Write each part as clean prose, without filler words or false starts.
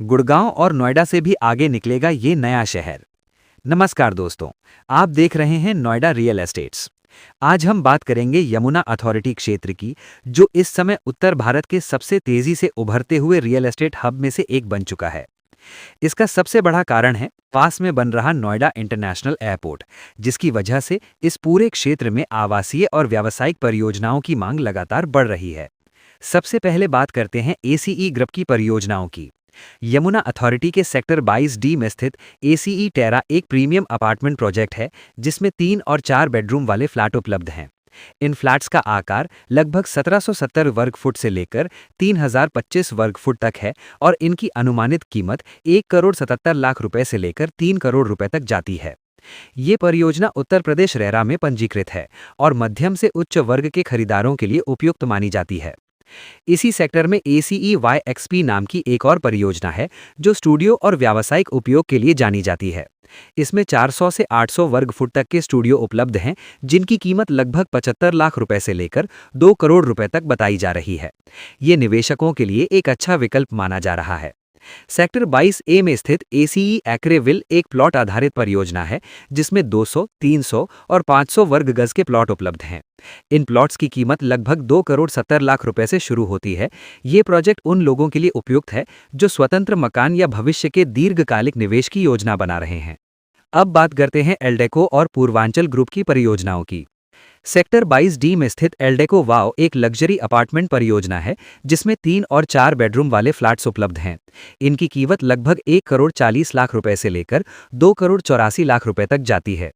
गुड़गांव और नोएडा से भी आगे निकलेगा ये नया शहर। नमस्कार दोस्तों, आप देख रहे हैं नोएडा रियल एस्टेट्स। आज हम बात करेंगे यमुना अथॉरिटी क्षेत्र की, जो इस समय उत्तर भारत के सबसे तेजी से उभरते हुए रियल एस्टेट हब में से एक बन चुका है। इसका सबसे बड़ा कारण है पास में बन रहा नोएडा इंटरनेशनल एयरपोर्ट, जिसकी वजह से इस पूरे क्षेत्र में आवासीय और व्यावसायिक परियोजनाओं की मांग लगातार बढ़ रही है। सबसे पहले बात करते हैं एसीई ग्रुप की परियोजनाओं की। यमुना अथॉरिटी के सेक्टर 22D में स्थित एसीई टेरा एक प्रीमियम अपार्टमेंट प्रोजेक्ट है, जिसमें 3 और 4 बेडरूम वाले फ्लैट उपलब्ध हैं। इन फ्लैट्स का आकार लगभग 1770 वर्ग फुट से लेकर 3025 वर्ग फुट तक है और इनकी अनुमानित कीमत 1,77,00,000 रुपए से लेकर 3 करोड़ रुपए तक जाती है। ये परियोजना उत्तर प्रदेश रेरा में पंजीकृत है और मध्यम से उच्च वर्ग के खरीदारों के लिए उपयुक्त मानी जाती है। इसी सेक्टर में ACE YXP नाम की एक और परियोजना है, जो स्टूडियो और व्यावसायिक उपयोग के लिए जानी जाती है। इसमें 400 से 800 वर्ग फुट तक के स्टूडियो उपलब्ध हैं, जिनकी कीमत लगभग 75 लाख रुपए से लेकर 2 करोड़ रुपए तक बताई जा रही है। ये निवेशकों के लिए एक अच्छा विकल्प माना जा रहा है। सेक्टर 22A में स्थित ACE एक्रेविल एक प्लॉट आधारित परियोजना है, जिसमें 200, 300 और 500 वर्ग गज के प्लॉट उपलब्ध हैं। इन प्लॉट्स की कीमत लगभग 2 करोड़ 70 लाख रुपए से शुरू होती है। ये प्रोजेक्ट उन लोगों के लिए उपयुक्त है जो स्वतंत्र मकान या भविष्य के दीर्घकालिक निवेश की योजना बना रहे हैं। अब बात करते हैं एल्डेको और पूर्वांचल ग्रुप की परियोजनाओं की। सेक्टर 22D में स्थित एल्डेको वाव एक लग्जरी अपार्टमेंट परियोजना है, जिसमें 3 और 4 बेडरूम वाले फ्लैट्स उपलब्ध हैं। इनकी कीमत लगभग 1 करोड़ 40 लाख रुपए से लेकर 2 करोड़ 84 लाख रुपए तक जाती है।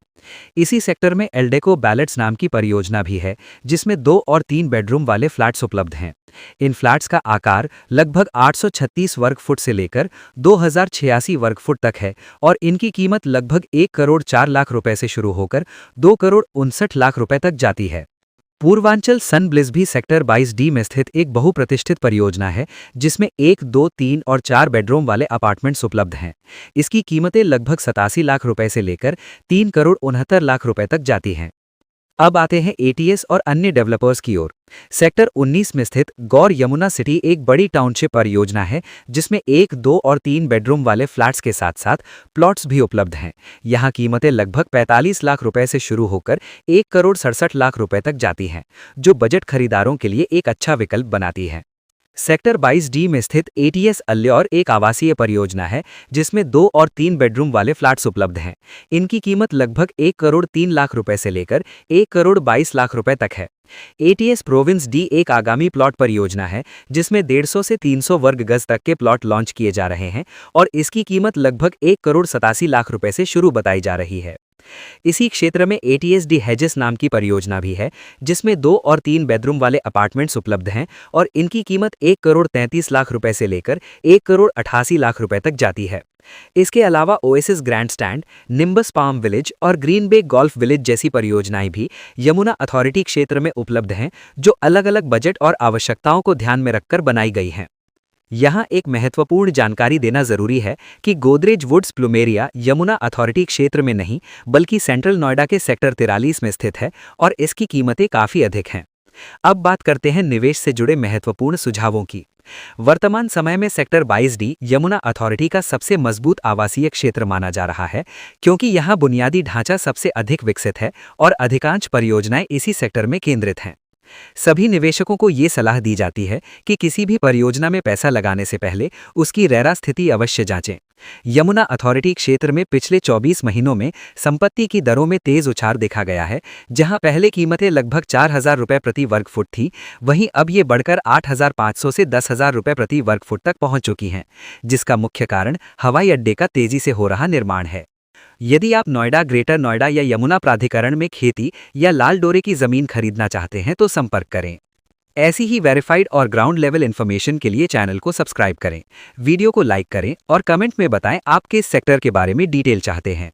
इसी सेक्टर में एल्डेको बैलेट्स नाम की परियोजना भी है, जिसमें 2 और 3 बेडरूम वाले फ्लैट्स उपलब्ध हैं। इन फ्लैट्स का आकार लगभग 836 वर्ग फुट से लेकर 2086 वर्ग फुट तक है और इनकी कीमत लगभग 1 करोड़ 4 लाख रुपए से शुरू होकर 2 करोड़ 59 लाख रुपए तक जाती है। पूर्वांचल सन ब्लिस भी सेक्टर 22D में स्थित एक बहुप्रतिष्ठित परियोजना है, जिसमें 1, 2, 3 और 4 बेडरूम वाले अपार्टमेंट्स उपलब्ध हैं। इसकी कीमतें लगभग 87 लाख रुपए से लेकर 3 करोड़ 69 लाख रुपए तक जाती हैं। अब आते हैं ATS और अन्य डेवलपर्स की ओर। सेक्टर 19 में स्थित गौर यमुना सिटी एक बड़ी टाउनशिप परियोजना है, जिसमें 1, 2 और 3 बेडरूम वाले फ्लैट्स के साथ साथ प्लॉट्स भी उपलब्ध हैं। यहाँ कीमतें लगभग 45 लाख रुपए से शुरू होकर 1 करोड़ 67 लाख रुपए तक जाती हैं, जो बजट खरीदारों के लिए एक अच्छा विकल्प बनाती है। सेक्टर 22D में स्थित ATS अल्योर एक आवासीय परियोजना है, जिसमें 2 और 3 बेडरूम वाले फ्लैट्स उपलब्ध हैं। इनकी कीमत लगभग 1 करोड़ 3 लाख रुपए से लेकर 1 करोड़ 22 लाख रुपए तक है। ATS प्रोविंस D एक आगामी प्लॉट परियोजना है, जिसमें 150 से 300 वर्ग गज तक के प्लॉट लॉन्च किए जा रहे हैं और इसकी कीमत लगभग 1 करोड़ 87 लाख रुपए से शुरू बताई जा रही है। इसी क्षेत्र में ATS डी हेजेस नाम की परियोजना भी है, जिसमें 2 और 3 बेडरूम वाले अपार्टमेंट्स उपलब्ध हैं और इनकी कीमत 1 करोड़ 33 लाख रुपए से लेकर 1 करोड़ 88 लाख रुपए तक जाती है। इसके अलावा oasis grand stand, nimbus palm village और ग्रीन बे गोल्फ विलेज जैसी परियोजनाएं भी यमुना अथॉरिटी क्षेत्र में उपलब्ध हैं, जो अलग-अलग बजट और आवश्यकताओं को ध्यान में रखकर बनाई गई हैं। यहाँ एक महत्वपूर्ण जानकारी देना जरूरी है कि Godrej Woods Plumeria Yamuna authority क्षेत्र में नहीं, बल्कि सेंट्रल नोएडा के सेक्टर 43 में स्थित है और इसकी कीमतें काफ़ी अधिक हैं। अब बात करते हैं निवेश से जुड़े महत्वपूर्ण सुझावों की। वर्तमान समय में सेक्टर 22D यमुना अथॉरिटी का सबसे मजबूत आवासीय क्षेत्र माना जा रहा है, क्योंकि यहाँ बुनियादी ढांचा सबसे अधिक विकसित है और अधिकांश परियोजनाएं इसी सेक्टर में केंद्रित हैं। सभी निवेशकों को ये सलाह दी जाती है कि किसी भी परियोजना में पैसा लगाने से पहले उसकी रेरा स्थिति अवश्य जांचें। यमुना अथॉरिटी क्षेत्र में पिछले 24 महीनों में संपत्ति की दरों में तेज उछाल देखा गया है। जहां पहले कीमतें लगभग 4,000 रुपये प्रति वर्ग फुट थी, वहीं अब ये बढ़कर 8,500 से 10,000 रुपये प्रति वर्ग फुट तक पहुंच चुकी हैं, जिसका मुख्य कारण हवाई अड्डे का तेजी से हो रहा निर्माण है। यदि आप नोएडा, ग्रेटर नोएडा या यमुना प्राधिकरण में खेती या लाल डोरे की जमीन खरीदना चाहते हैं तो संपर्क करें। ऐसी ही वेरीफाइड और ग्राउंड लेवल इन्फॉर्मेशन के लिए चैनल को सब्सक्राइब करें, वीडियो को लाइक करें और कमेंट में बताएं आप किस सेक्टर के बारे में डिटेल चाहते हैं।